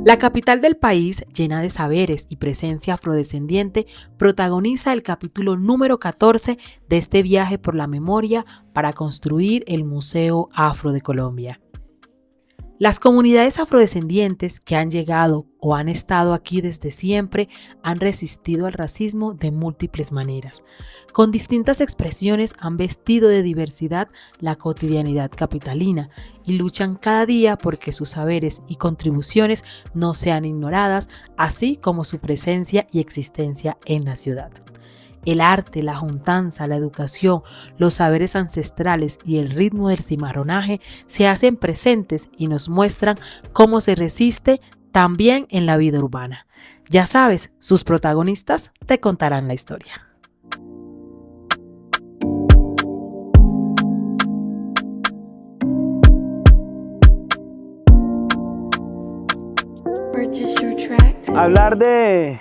La capital del país, llena de saberes y presencia afrodescendiente, protagoniza el capítulo número 14 de este viaje por la memoria para construir el Museo Afro de Colombia. Las comunidades afrodescendientes que han llegado o han estado aquí desde siempre han resistido al racismo de múltiples maneras. Con distintas expresiones han vestido de diversidad la cotidianidad capitalina y luchan cada día porque sus saberes y contribuciones no sean ignoradas, así como su presencia y existencia en la ciudad. El arte, la juntanza, la educación, los saberes ancestrales y el ritmo del cimarronaje se hacen presentes y nos muestran cómo se resiste también en la vida urbana. Ya sabes, sus protagonistas te contarán la historia. Hablar de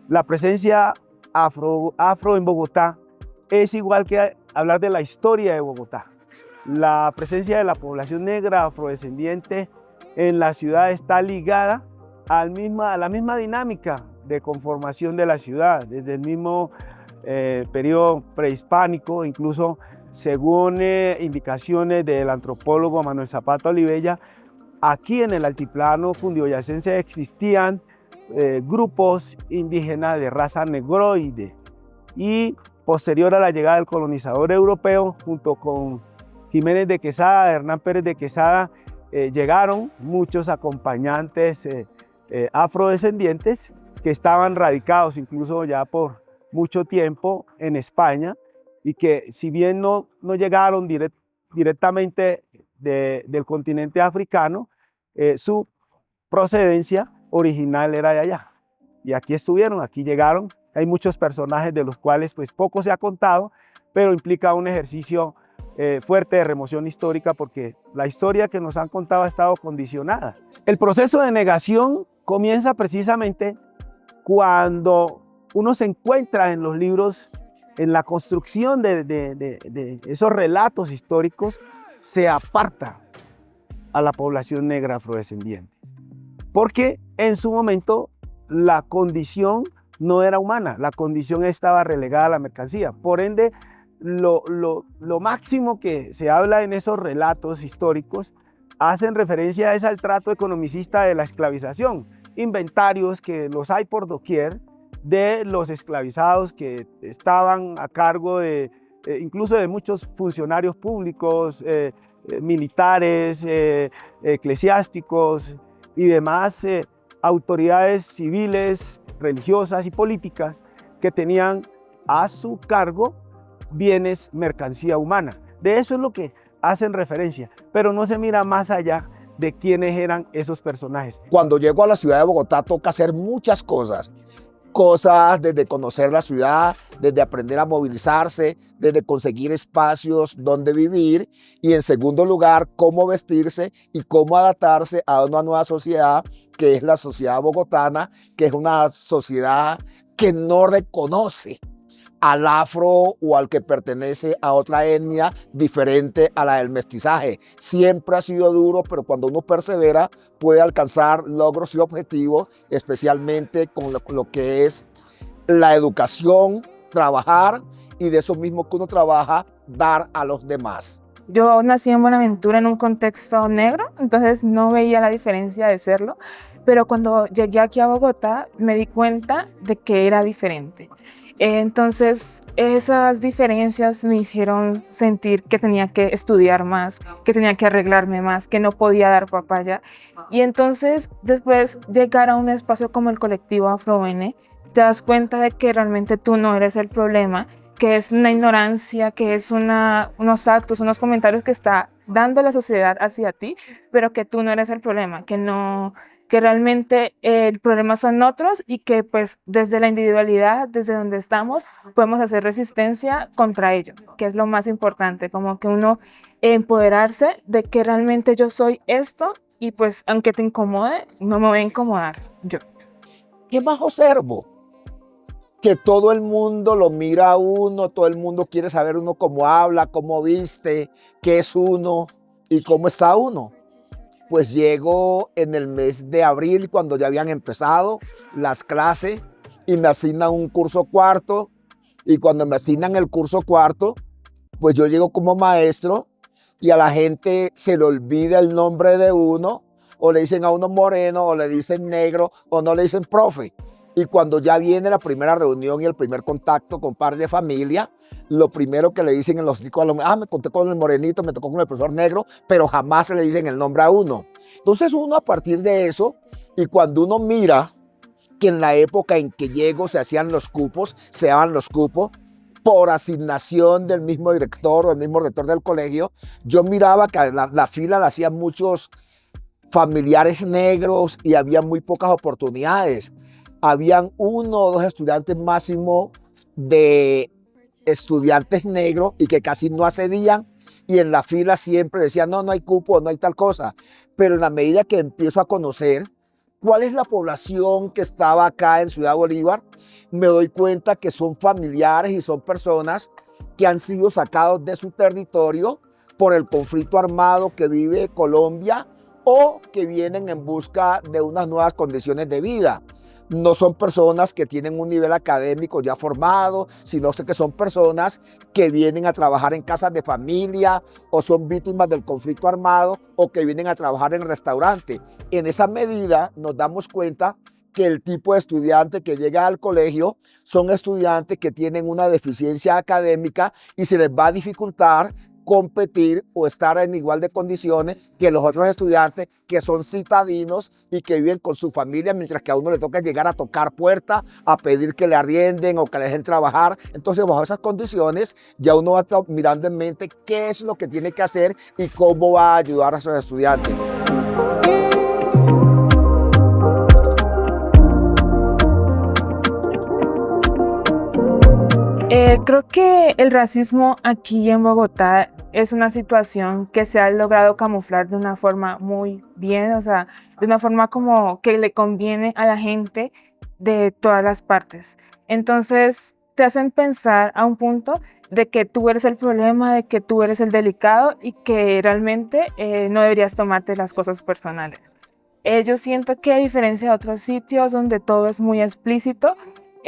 la presencia afro en Bogotá es igual que hablar de la historia de Bogotá. La presencia de la población negra afrodescendiente en la ciudad está ligada a la misma dinámica de conformación de la ciudad, desde el mismo periodo prehispánico, incluso según indicaciones del antropólogo Manuel Zapata Olivella, aquí en el altiplano cundiboyacense existían grupos indígenas de raza negroide y posterior a la llegada del colonizador europeo, junto con Jiménez de Quesada, Hernán Pérez de Quesada, llegaron muchos acompañantes afrodescendientes que estaban radicados incluso ya por mucho tiempo en España y que si bien no llegaron directamente del continente africano, su procedencia original era de allá. Y aquí estuvieron, aquí llegaron. Hay muchos personajes de los cuales pues poco se ha contado, pero implica un ejercicio fuerte de remoción histórica porque la historia que nos han contado ha estado condicionada. El proceso de negación comienza precisamente cuando uno se encuentra en los libros, en la construcción de esos relatos históricos, se aparta a la población negra afrodescendiente. Porque en su momento la condición no era humana, la condición estaba relegada a la mercancía. Por ende, lo máximo que se habla en esos relatos históricos hacen referencia al trato economicista de la esclavización. Inventarios que los hay por doquier de los esclavizados que estaban a cargo de incluso de muchos funcionarios públicos, militares, eclesiásticos y demás autoridades civiles, religiosas y políticas que tenían a su cargo bienes, mercancía humana. De eso es lo que hacen referencia, pero no se mira más allá de quiénes eran esos personajes. Cuando llego a la ciudad de Bogotá toca hacer muchas cosas desde conocer la ciudad, desde aprender a movilizarse, desde conseguir espacios donde vivir y en segundo lugar, cómo vestirse y cómo adaptarse a una nueva sociedad que es la sociedad bogotana, que es una sociedad que no reconoce al afro o al que pertenece a otra etnia diferente a la del mestizaje. Siempre ha sido duro, pero cuando uno persevera puede alcanzar logros y objetivos, especialmente con lo que es la educación, trabajar y de eso mismo que uno trabaja, dar a los demás. Yo nací en Buenaventura en un contexto negro, entonces no veía la diferencia de serlo, pero cuando llegué aquí a Bogotá me di cuenta de que era diferente. Entonces esas diferencias me hicieron sentir que tenía que estudiar más, que tenía que arreglarme más, que no podía dar papaya. Y entonces después llegar a un espacio como el colectivo AfroN, te das cuenta de que realmente tú no eres el problema, que es una ignorancia, que es unos actos, unos comentarios que está dando la sociedad hacia ti, pero que tú no eres el problema, que realmente el problema son otros y que pues desde la individualidad, desde donde estamos, podemos hacer resistencia contra ello, que es lo más importante, como que uno empoderarse de que realmente yo soy esto y pues aunque te incomode, no me voy a incomodar yo. ¿Qué más observo? Que todo el mundo lo mira a uno, todo el mundo quiere saber uno cómo habla, cómo viste, qué es uno y cómo está uno. pues llego en el mes de abril, cuando ya habían empezado las clases, y me asignan un curso cuarto. Y cuando me asignan el curso cuarto, pues yo llego como maestro y a la gente se le olvida el nombre de uno, o le dicen a uno moreno, o le dicen negro, o no le dicen profe. Y cuando ya viene la primera reunión y el primer contacto con padres de familia, lo primero que le dicen en los chicos, me conté con el morenito, me tocó con el profesor negro, pero jamás se le dicen el nombre a uno. Entonces uno, a partir de eso, y cuando uno mira que en la época en que llego se hacían los cupos, se daban los cupos por asignación del mismo director o del mismo rector del colegio, yo miraba que la fila la hacían muchos familiares negros y había muy pocas oportunidades. Habían 1 o 2 estudiantes máximo de estudiantes negros y que casi no accedían, y en la fila siempre decían, no hay cupo, no hay tal cosa. Pero en la medida que empiezo a conocer cuál es la población que estaba acá en Ciudad Bolívar, me doy cuenta que son familiares y son personas que han sido sacados de su territorio por el conflicto armado que vive Colombia, o que vienen en busca de unas nuevas condiciones de vida. No son personas que tienen un nivel académico ya formado, sino que son personas que vienen a trabajar en casas de familia, o son víctimas del conflicto armado, o que vienen a trabajar en restaurantes. En esa medida nos damos cuenta que el tipo de estudiante que llega al colegio son estudiantes que tienen una deficiencia académica y se les va a dificultar competir o estar en igual de condiciones que los otros estudiantes que son citadinos y que viven con su familia, mientras que a uno le toca llegar a tocar puertas, a pedir que le arrienden o que le dejen trabajar. Entonces, bajo esas condiciones, ya uno va a estar mirando en mente qué es lo que tiene que hacer y cómo va a ayudar a esos estudiantes. Creo que el racismo aquí en Bogotá es una situación que se ha logrado camuflar de una forma muy bien, o sea, de una forma como que le conviene a la gente de todas las partes. Entonces, te hacen pensar a un punto de que tú eres el problema, de que tú eres el delicado y que realmente no deberías tomarte las cosas personales. Yo siento que a diferencia de otros sitios donde todo es muy explícito,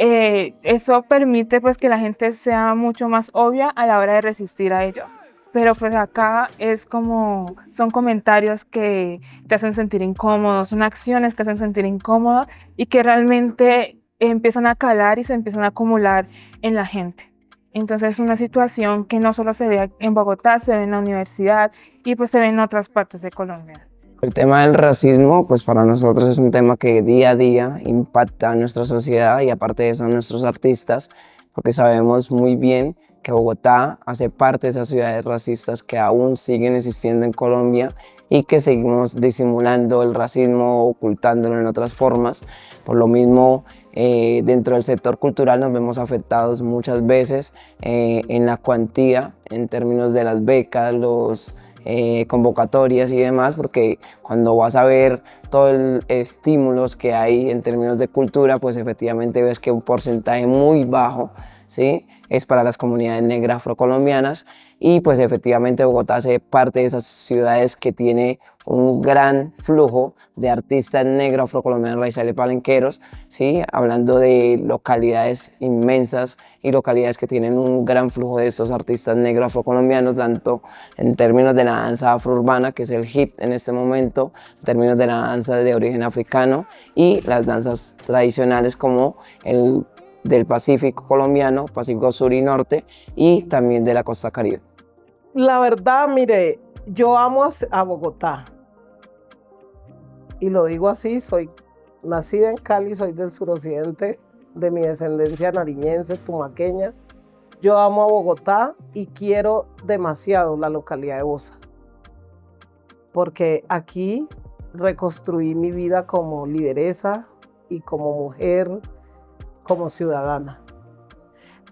eso permite pues que la gente sea mucho más obvia a la hora de resistir a ello. Pero pues acá es como, son comentarios que te hacen sentir incómodo, son acciones que hacen sentir incómodo y que realmente empiezan a calar y se empiezan a acumular en la gente. Entonces es una situación que no solo se ve en Bogotá, se ve en la universidad y pues se ve en otras partes de Colombia. El tema del racismo, pues para nosotros es un tema que día a día impacta a nuestra sociedad y aparte de eso a nuestros artistas, porque sabemos muy bien que Bogotá hace parte de esas ciudades racistas que aún siguen existiendo en Colombia y que seguimos disimulando el racismo, ocultándolo en otras formas. Por lo mismo, dentro del sector cultural nos vemos afectados muchas veces en la cuantía, en términos de las becas, los convocatorias y demás, porque cuando vas a ver todos los estímulos que hay en términos de cultura, pues efectivamente ves que un porcentaje muy bajo, ¿sí?, es para las comunidades negras afrocolombianas, y pues efectivamente Bogotá hace parte de esas ciudades que tiene un gran flujo de artistas negros afrocolombianos raizales palenqueros, ¿sí?, hablando de localidades inmensas y localidades que tienen un gran flujo de estos artistas negros afrocolombianos, tanto en términos de la danza afrourbana, que es el hip en este momento, en términos de la danza de origen africano y las danzas tradicionales como el del Pacífico colombiano, Pacífico Sur y Norte, y también de la costa Caribe. La verdad, mire, yo amo a Bogotá. Y lo digo así, soy nacida en Cali, soy del suroccidente, de mi descendencia nariñense, tumaqueña. Yo amo a Bogotá y quiero demasiado la localidad de Bosa, porque aquí reconstruí mi vida como lideresa y como mujer, como ciudadana.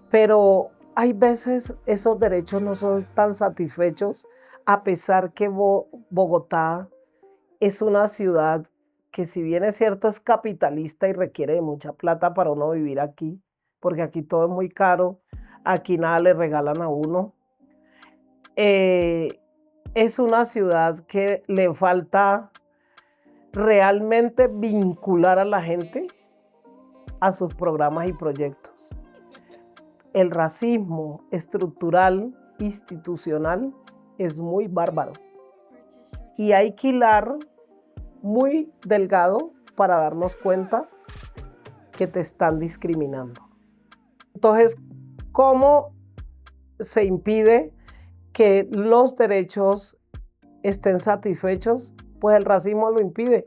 Pero hay veces esos derechos no son tan satisfechos, a pesar que Bogotá es una ciudad que, si bien es cierto, es capitalista y requiere de mucha plata para uno vivir aquí, porque aquí todo es muy caro, aquí nada le regalan a uno. Es una ciudad que le falta realmente vincular a la gente a sus programas y proyectos. El racismo estructural, institucional, es muy bárbaro. Y hay que hilar muy delgado para darnos cuenta que te están discriminando. Entonces, ¿cómo se impide que los derechos estén satisfechos? Pues el racismo lo impide.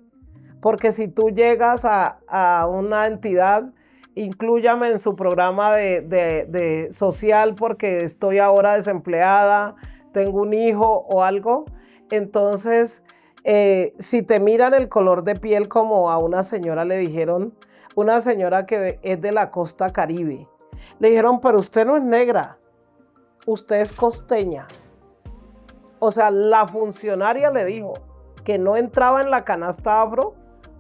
Porque si tú llegas a una entidad, inclúyame en su programa de social porque estoy ahora desempleada, tengo un hijo o algo, entonces si te miran el color de piel, como a una señora le dijeron, una señora que es de la costa Caribe, le dijeron, pero usted no es negra, usted es costeña. O sea, la funcionaria le dijo que no entraba en la canasta afro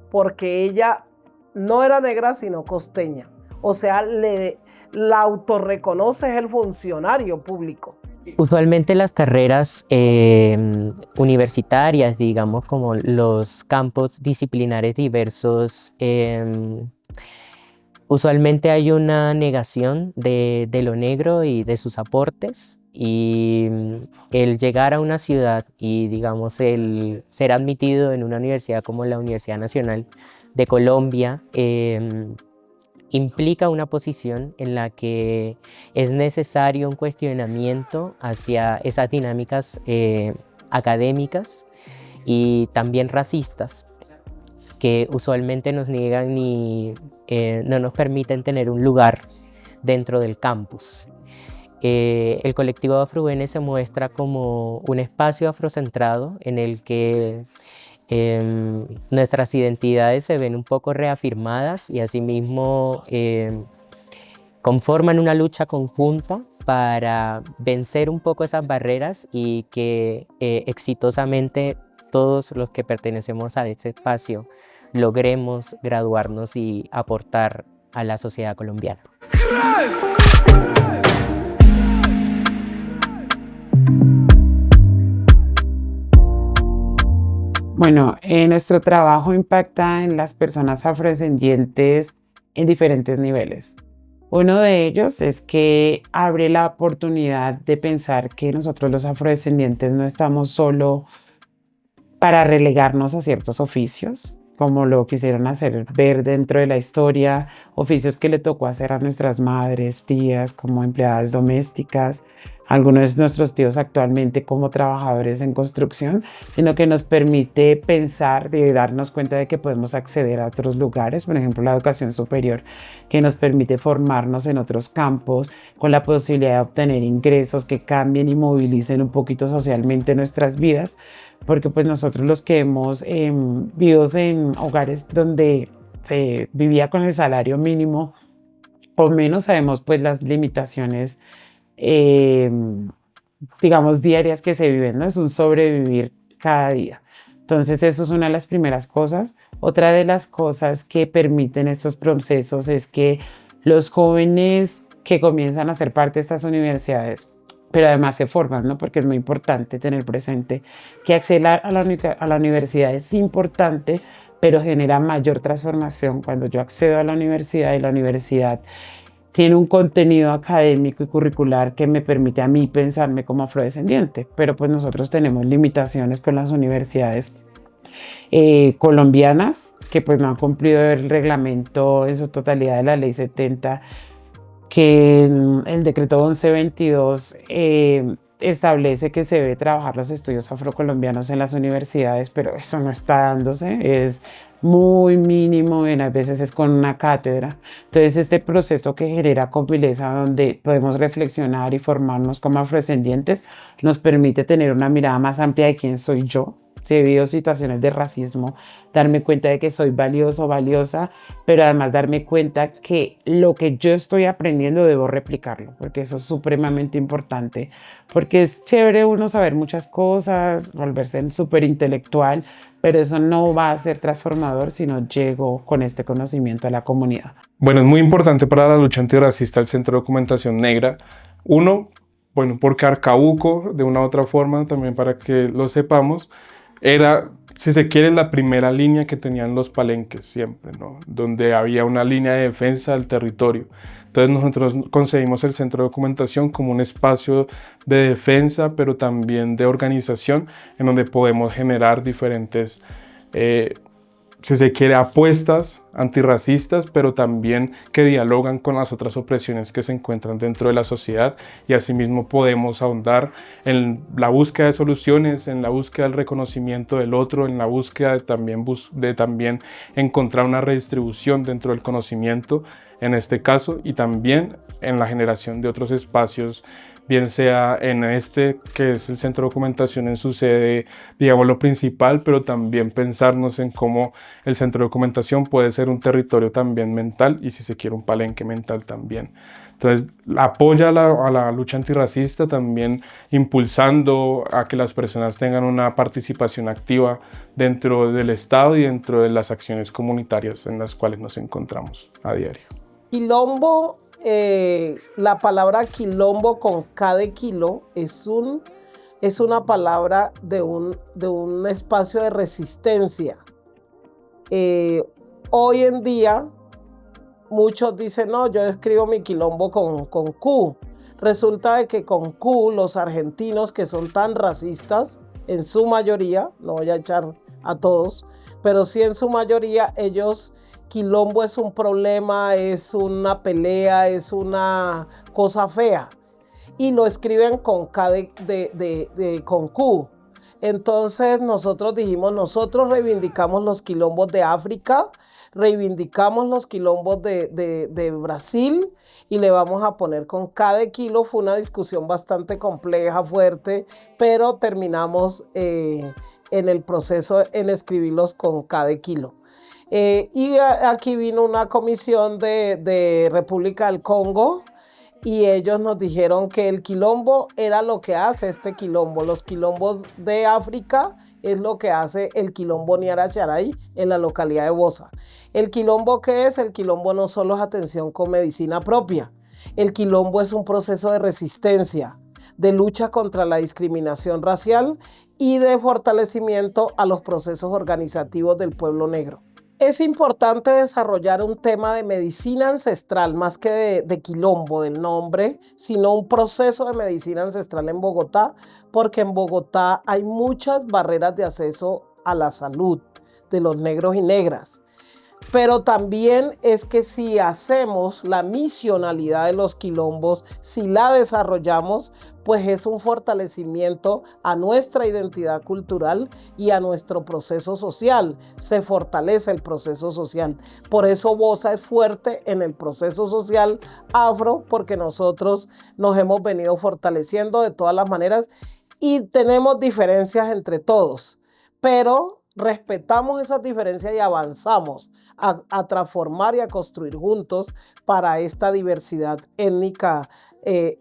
porque ella no era negra, sino costeña. O sea, la autorreconoce el funcionario público. Usualmente las carreras universitarias, digamos, como los campos disciplinares diversos, usualmente hay una negación de lo negro y de sus aportes. Y el llegar a una ciudad y, digamos, el ser admitido en una universidad como la Universidad Nacional de Colombia implica una posición en la que es necesario un cuestionamiento hacia esas dinámicas académicas y también racistas que usualmente nos niegan y no nos permiten tener un lugar dentro del campus. El colectivo Afro-UN se muestra como un espacio afrocentrado en el que nuestras identidades se ven un poco reafirmadas y asimismo conforman una lucha conjunta para vencer un poco esas barreras y que exitosamente todos los que pertenecemos a este espacio logremos graduarnos y aportar a la sociedad colombiana. Bueno, nuestro trabajo impacta en las personas afrodescendientes en diferentes niveles. Uno de ellos es que abre la oportunidad de pensar que nosotros los afrodescendientes no estamos solo para relegarnos a ciertos oficios, como lo quisieron hacer ver dentro de la historia, oficios que le tocó hacer a nuestras madres, tías, como empleadas domésticas, algunos de nuestros tíos actualmente como trabajadores en construcción, sino que nos permite pensar y darnos cuenta de que podemos acceder a otros lugares, por ejemplo la educación superior, que nos permite formarnos en otros campos, con la posibilidad de obtener ingresos que cambien y movilicen un poquito socialmente nuestras vidas, porque pues nosotros los que hemos vivido en hogares donde se vivía con el salario mínimo o menos, sabemos pues las limitaciones digamos diarias que se viven, ¿no? Es un sobrevivir cada día. Entonces eso es una de las primeras cosas. Otra de las cosas que permiten estos procesos es que los jóvenes que comienzan a ser parte de estas universidades, pero además se forman, ¿no? Porque es muy importante tener presente que acceder a la universidad es importante, pero genera mayor transformación cuando yo accedo a la universidad y la universidad tiene un contenido académico y curricular que me permite a mí pensarme como afrodescendiente, pero pues nosotros tenemos limitaciones con las universidades colombianas que pues no han cumplido el reglamento en su totalidad de la ley 70, que el decreto 1122 establece que se debe trabajar los estudios afrocolombianos en las universidades, pero eso no está dándose, es muy mínimo, y a veces es con una cátedra. Entonces este proceso que genera Compilesa, donde podemos reflexionar y formarnos como afrodescendientes, nos permite tener una mirada más amplia de quién soy yo. Si he vivido situaciones de racismo, darme cuenta de que soy valioso o valiosa, pero además darme cuenta que lo que yo estoy aprendiendo debo replicarlo, porque eso es supremamente importante, porque es chévere uno saber muchas cosas, volverse súper intelectual, pero eso no va a ser transformador si no llego con este conocimiento a la comunidad. Bueno, es muy importante para la lucha antirracista el Centro de Documentación Negra. Uno, bueno, porque Arcabuco, de una u otra forma, también para que lo sepamos, era, si se quiere, la primera línea que tenían los palenques siempre, ¿no? Donde había una línea de defensa del territorio. Entonces nosotros concebimos el centro de documentación como un espacio de defensa, pero también de organización, en donde podemos generar diferentes, si se quiere, apuestas antirracistas, pero también que dialogan con las otras opresiones que se encuentran dentro de la sociedad, y asimismo podemos ahondar en la búsqueda de soluciones, en la búsqueda del reconocimiento del otro, en la búsqueda de también encontrar una redistribución dentro del conocimiento en este caso, y también en la generación de otros espacios, bien sea en este, que es el centro de documentación en su sede, digamos, lo principal, pero también pensarnos en cómo el centro de documentación puede ser un territorio también mental, y si se quiere un palenque mental también. Entonces apoya a la lucha antirracista, también impulsando a que las personas tengan una participación activa dentro del Estado y dentro de las acciones comunitarias en las cuales nos encontramos a diario. Quilombo, la palabra quilombo con K de kilo es una palabra de un espacio de resistencia. Hoy en día muchos dicen, no, yo escribo mi quilombo con Q. Resulta de que con Q los argentinos, que son tan racistas, en su mayoría, no voy a echar a todos, pero sí en su mayoría, ellos, quilombo es un problema, es una pelea, es una cosa fea. Y lo escriben con K con Q. Entonces nosotros dijimos, nosotros reivindicamos los quilombos de África, reivindicamos los quilombos de Brasil, y le vamos a poner con K de kilo. Fue una discusión bastante compleja, fuerte, pero terminamos en el proceso en escribirlos con K de kilo. Y aquí vino una comisión de República del Congo, y ellos nos dijeron que el quilombo era lo que hace este quilombo. Los quilombos de África es lo que hace el quilombo Niara Charay en la localidad de Bosa. ¿El quilombo qué es? El quilombo no solo es atención con medicina propia. El quilombo es un proceso de resistencia, de lucha contra la discriminación racial y de fortalecimiento a los procesos organizativos del pueblo negro. Es importante desarrollar un tema de medicina ancestral, más que de quilombo del nombre, sino un proceso de medicina ancestral en Bogotá, porque en Bogotá hay muchas barreras de acceso a la salud de los negros y negras. Pero también es que si hacemos la misionalidad de los quilombos, si la desarrollamos, pues es un fortalecimiento a nuestra identidad cultural y a nuestro proceso social. Se fortalece el proceso social. Por eso Bosa es fuerte en el proceso social afro, porque nosotros nos hemos venido fortaleciendo de todas las maneras y tenemos diferencias entre todos, pero respetamos esas diferencias y avanzamos a transformar y a construir juntos para esta diversidad étnica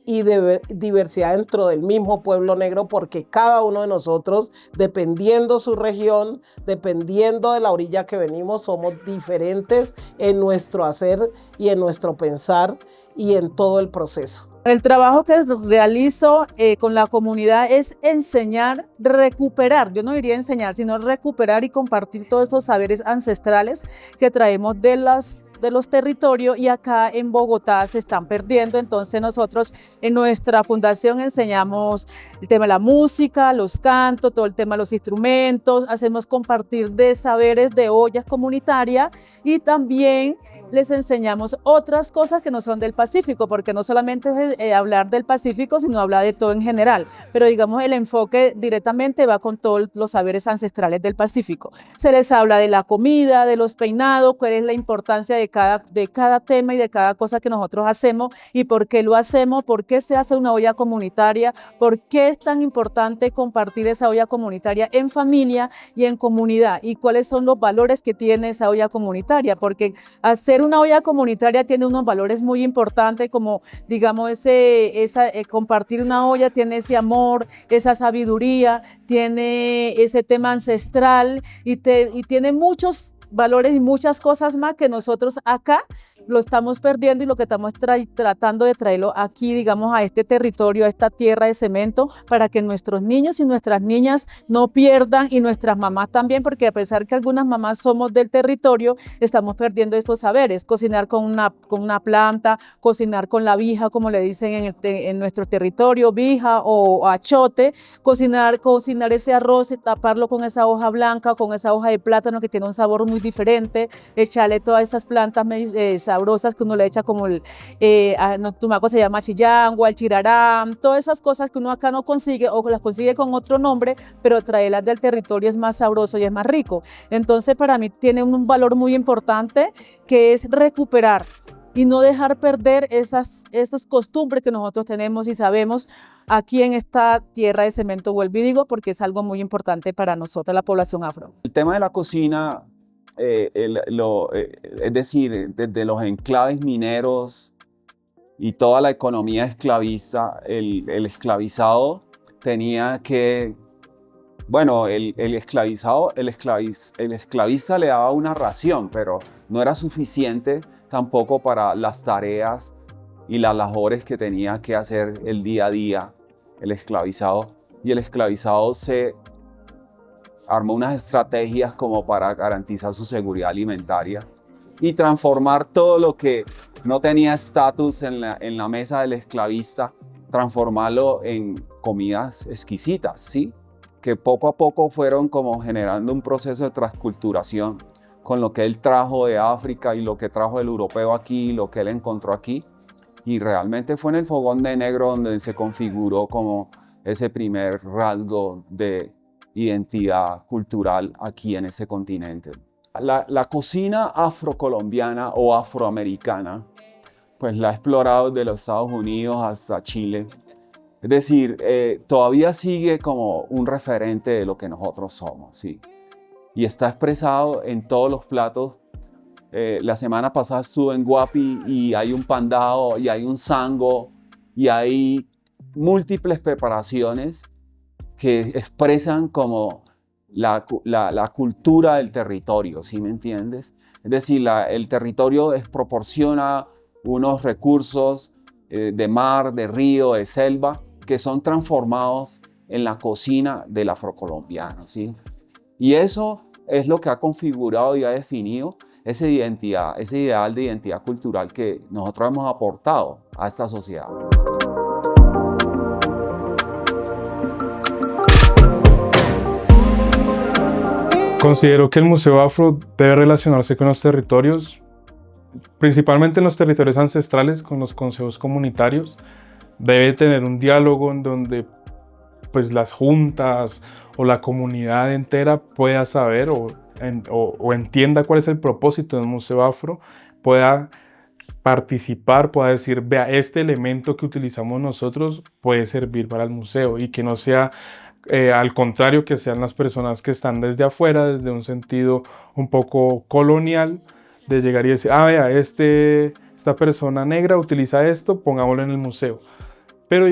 y diversidad dentro del mismo pueblo negro, porque cada uno de nosotros, dependiendo su región, dependiendo de la orilla que venimos, somos diferentes en nuestro hacer y en nuestro pensar y en todo el proceso. El trabajo que realizo con la comunidad es enseñar, recuperar, yo no diría enseñar, sino recuperar y compartir todos estos saberes ancestrales que traemos de los territorios, y acá en Bogotá se están perdiendo. Entonces nosotros en nuestra fundación enseñamos el tema de la música, los cantos, todo el tema de los instrumentos, hacemos compartir de saberes de ollas comunitarias, y también les enseñamos otras cosas que no son del Pacífico, porque no solamente es hablar del Pacífico, sino hablar de todo en general, pero digamos el enfoque directamente va con todos los saberes ancestrales del Pacífico. Se les habla de la comida, de los peinados, cuál es la importancia de cada tema y de cada cosa que nosotros hacemos, y por qué lo hacemos, por qué se hace una olla comunitaria, por qué es tan importante compartir esa olla comunitaria en familia y en comunidad, y cuáles son los valores que tiene esa olla comunitaria, porque hacer una olla comunitaria tiene unos valores muy importantes, como digamos compartir una olla tiene ese amor, esa sabiduría, tiene ese tema ancestral y tiene muchos valores y muchas cosas más que nosotros acá lo estamos perdiendo y lo que estamos tratando de traerlo aquí, digamos, a este territorio, a esta tierra de cemento, para que nuestros niños y nuestras niñas no pierdan, y nuestras mamás también, porque a pesar que algunas mamás somos del territorio, estamos perdiendo estos saberes. Cocinar con una planta, cocinar con la vija, como le dicen en nuestro territorio, vija o achote, cocinar ese arroz y taparlo con esa hoja blanca, con esa hoja de plátano que tiene un sabor muy diferente, echarle todas esas plantas sabrosas que uno le echa, como tumaco se llama chillango, el chirarán, todas esas cosas que uno acá no consigue o las consigue con otro nombre, pero traerlas del territorio es más sabroso y es más rico. Entonces para mí tiene un valor muy importante, que es recuperar y no dejar perder esas costumbres que nosotros tenemos y sabemos aquí en esta tierra de cemento, vuelvo y digo, porque es algo muy importante para nosotros, la población afro. El tema de la cocina, es decir, desde los enclaves mineros y toda la economía esclavista, el esclavizado tenía que, bueno, el esclavista le daba una ración, pero no era suficiente tampoco para las tareas y las labores que tenía que hacer el día a día el esclavizado. Y el esclavizado se armó unas estrategias como para garantizar su seguridad alimentaria y transformar todo lo que no tenía estatus en la mesa del esclavista, transformarlo en comidas exquisitas, ¿sí? Que poco a poco fueron como generando un proceso de transculturación con lo que él trajo de África y lo que trajo el europeo aquí, lo que él encontró aquí. Y realmente fue en el Fogón de Negro donde se configuró como ese primer rasgo de identidad cultural aquí en ese continente. La cocina afrocolombiana o afroamericana, pues la he explorado desde los Estados Unidos hasta Chile. Es decir, todavía sigue como un referente de lo que nosotros somos, ¿sí? Y está expresado en todos los platos. La semana pasada estuve en Guapi y hay un pandado y hay un sango y hay múltiples preparaciones que expresan como la cultura del territorio, ¿sí me entiendes? Es decir, el territorio proporciona unos recursos de mar, de río, de selva, que son transformados en la cocina del afrocolombiano, ¿sí? Y eso es lo que ha configurado y ha definido esa identidad, ese ideal de identidad cultural que nosotros hemos aportado a esta sociedad. Considero que el Museo Afro debe relacionarse con los territorios, principalmente en los territorios ancestrales, con los consejos comunitarios. Debe tener un diálogo en donde pues, las juntas o la comunidad entera pueda saber o entienda cuál es el propósito del Museo Afro, pueda participar, pueda decir, vea, este elemento que utilizamos nosotros puede servir para el museo, y que no sea al contrario, que sean las personas que están desde afuera, desde un sentido un poco colonial, de llegar y decir, vea, esta persona negra utiliza esto, pongámoslo en el museo. Pero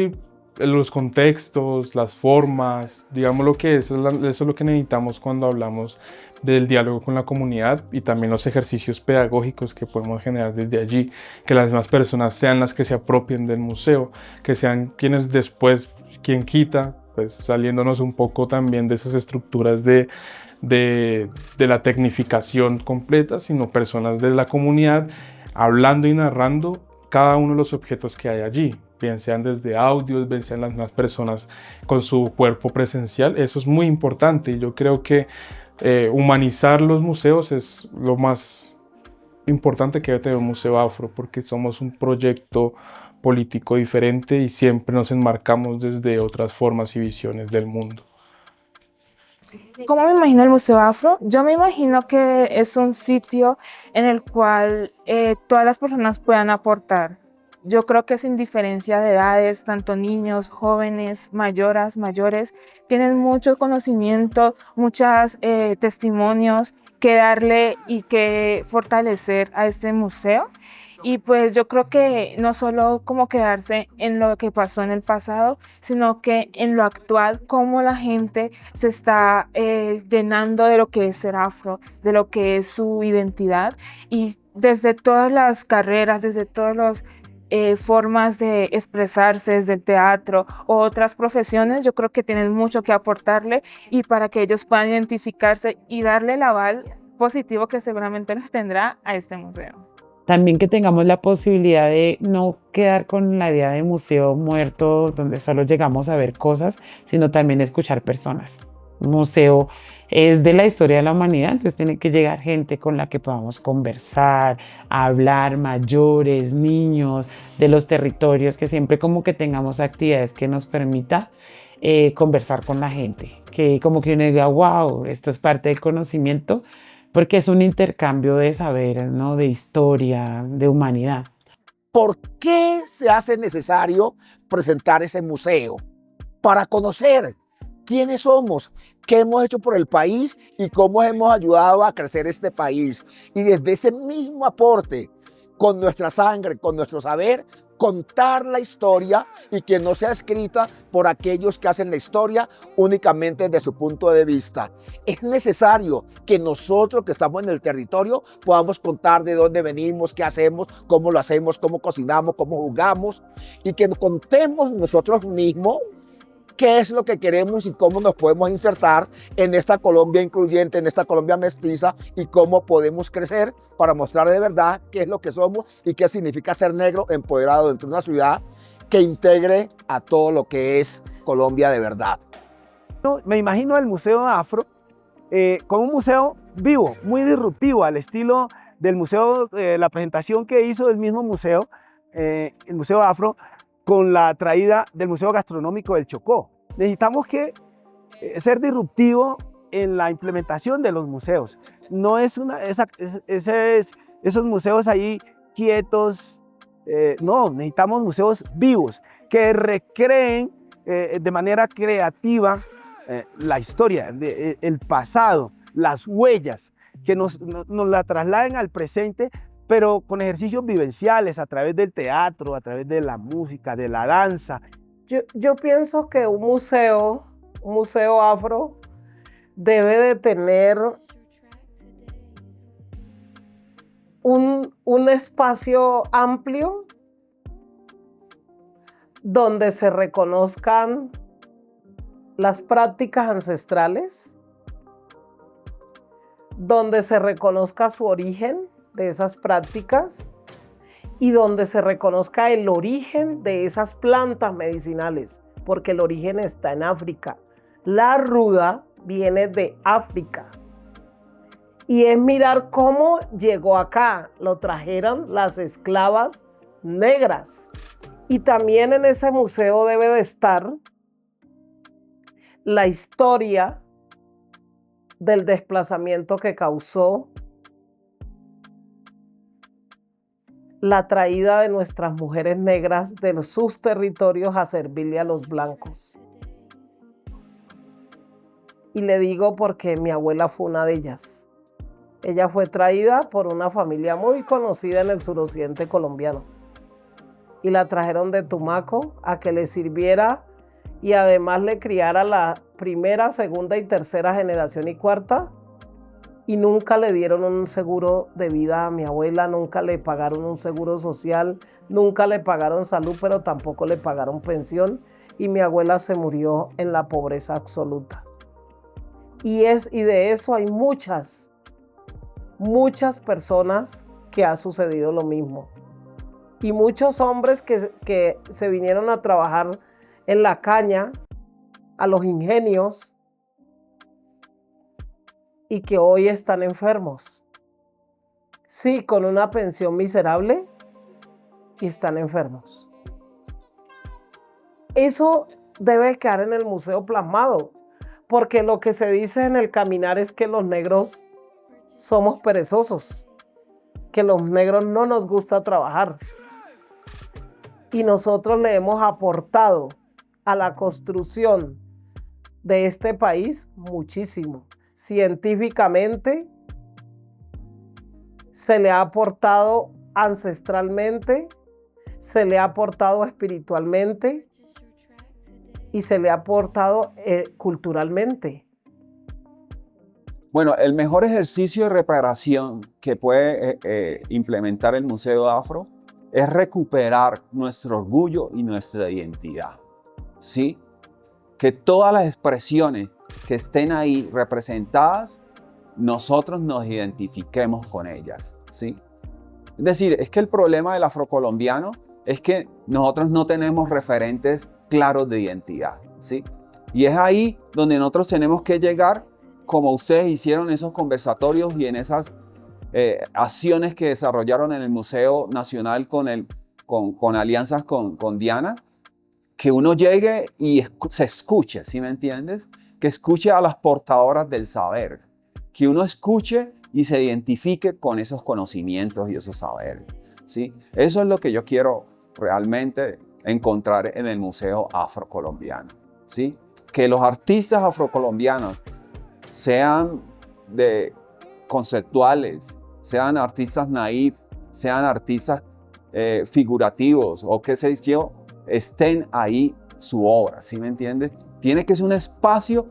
los contextos, las formas, digamos lo que eso es lo que necesitamos cuando hablamos del diálogo con la comunidad, y también los ejercicios pedagógicos que podemos generar desde allí, que las demás personas sean las que se apropien del museo, que sean quienes después, quien quita, pues saliéndonos un poco también de esas estructuras de la tecnificación completa, sino personas de la comunidad hablando y narrando cada uno de los objetos que hay allí, bien sean desde audios, bien sean las mismas personas con su cuerpo presencial. Eso es muy importante, y yo creo que humanizar los museos es lo más importante que debe tener un museo afro, porque somos un proyecto político diferente y siempre nos enmarcamos desde otras formas y visiones del mundo. ¿Cómo me imagino el Museo Afro? Yo me imagino que es un sitio en el cual todas las personas puedan aportar. Yo creo que sin diferencia de edades, tanto niños, jóvenes, mayores, tienen mucho conocimiento, muchos testimonios que darle y que fortalecer a este museo. Y pues yo creo que no solo como quedarse en lo que pasó en el pasado, sino que en lo actual, cómo la gente se está llenando de lo que es ser afro, de lo que es su identidad, y desde todas las carreras, desde todas las formas de expresarse, desde el teatro o otras profesiones, yo creo que tienen mucho que aportarle y para que ellos puedan identificarse y darle el aval positivo que seguramente los tendrá a este museo. También que tengamos la posibilidad de no quedar con la idea de museo muerto, donde solo llegamos a ver cosas, sino también escuchar personas. Un museo es de la historia de la humanidad, entonces tiene que llegar gente con la que podamos conversar, hablar, mayores, niños, de los territorios, que siempre como que tengamos actividades que nos permita conversar con la gente, que como que uno diga, wow, esto es parte del conocimiento, porque es un intercambio de saberes, ¿no? De historia, de humanidad. ¿Por qué se hace necesario presentar ese museo? Para conocer quiénes somos, qué hemos hecho por el país y cómo hemos ayudado a crecer este país. Y desde ese mismo aporte, con nuestra sangre, con nuestro saber, contar la historia y que no sea escrita por aquellos que hacen la historia únicamente desde su punto de vista. Es necesario que nosotros que estamos en el territorio podamos contar de dónde venimos, qué hacemos, cómo lo hacemos, cómo cocinamos, cómo jugamos y que contemos nosotros mismos qué es lo que queremos y cómo nos podemos insertar en esta Colombia incluyente, en esta Colombia mestiza y cómo podemos crecer para mostrar de verdad qué es lo que somos y qué significa ser negro empoderado dentro de una ciudad que integre a todo lo que es Colombia de verdad. Me imagino el Museo Afro como un museo vivo, muy disruptivo, al estilo del museo, la presentación que hizo el mismo museo, el Museo Afro, con la traída del Museo Gastronómico del Chocó. Necesitamos ser disruptivo en la implementación de los museos. No es esos museos ahí quietos, no, necesitamos museos vivos que recreen de manera creativa la historia, el pasado, las huellas, que nos la trasladen al presente, pero con ejercicios vivenciales a través del teatro, a través de la música, de la danza. Yo pienso que un museo afro debe de tener un espacio amplio donde se reconozcan las prácticas ancestrales, donde se reconozca su origen de esas prácticas y donde se reconozca el origen de esas plantas medicinales, porque el origen está en África. La ruda viene de África y es mirar cómo llegó acá, lo trajeron las esclavas negras. Y también en ese museo debe de estar la historia del desplazamiento que causó la traída de nuestras mujeres negras de sus territorios a servirle a los blancos. Y le digo porque mi abuela fue una de ellas. Ella fue traída por una familia muy conocida en el suroccidente colombiano. Y la trajeron de Tumaco a que le sirviera y además le criara la primera, segunda y tercera generación y cuarta. Y nunca le dieron un seguro de vida a mi abuela, nunca le pagaron un seguro social, nunca le pagaron salud, pero tampoco le pagaron pensión. Y mi abuela se murió en la pobreza absoluta. Y de eso hay muchas personas que ha sucedido lo mismo. Y muchos hombres que se vinieron a trabajar en la caña, a los ingenios, y que hoy están enfermos. Sí, con una pensión miserable y están enfermos. Eso debe quedar en el museo plasmado, porque lo que se dice en el caminar es que los negros somos perezosos, que los negros no nos gusta trabajar. Y nosotros le hemos aportado a la construcción de este país muchísimo. Científicamente, se le ha aportado ancestralmente, se le ha aportado espiritualmente y se le ha aportado culturalmente. Bueno, el mejor ejercicio de reparación que puede implementar el Museo Afro es recuperar nuestro orgullo y nuestra identidad, ¿sí? Que todas las expresiones que estén ahí representadas, nosotros nos identifiquemos con ellas, ¿sí? Es decir, es que el problema del afrocolombiano es que nosotros no tenemos referentes claros de identidad, ¿sí? Y es ahí donde nosotros tenemos que llegar, como ustedes hicieron esos conversatorios y en esas acciones que desarrollaron en el Museo Nacional con alianzas con Diana, que uno llegue y se escuche, ¿sí me entiendes? Que escuche a las portadoras del saber, que uno escuche y se identifique con esos conocimientos y esos saberes, ¿sí? Eso es lo que yo quiero realmente encontrar en el Museo Afrocolombiano, ¿sí? Que los artistas afrocolombianos sean conceptuales, sean artistas naif, sean artistas figurativos o qué sé yo, estén ahí su obra, ¿sí me entiendes? Tiene que ser un espacio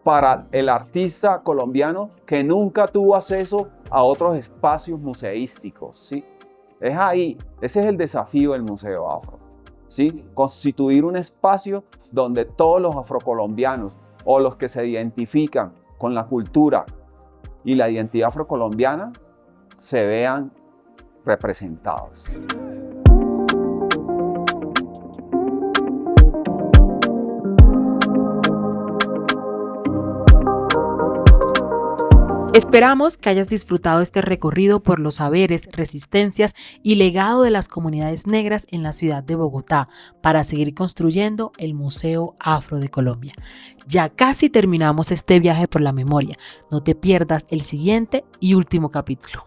para el artista colombiano que nunca tuvo acceso a otros espacios museísticos, ¿sí? Es ahí, ese es el desafío del Museo Afro, ¿sí? Constituir un espacio donde todos los afrocolombianos o los que se identifican con la cultura y la identidad afrocolombiana se vean representados. Esperamos que hayas disfrutado este recorrido por los saberes, resistencias y legado de las comunidades negras en la ciudad de Bogotá para seguir construyendo el Museo Afro de Colombia. Ya casi terminamos este viaje por la memoria. No te pierdas el siguiente y último capítulo.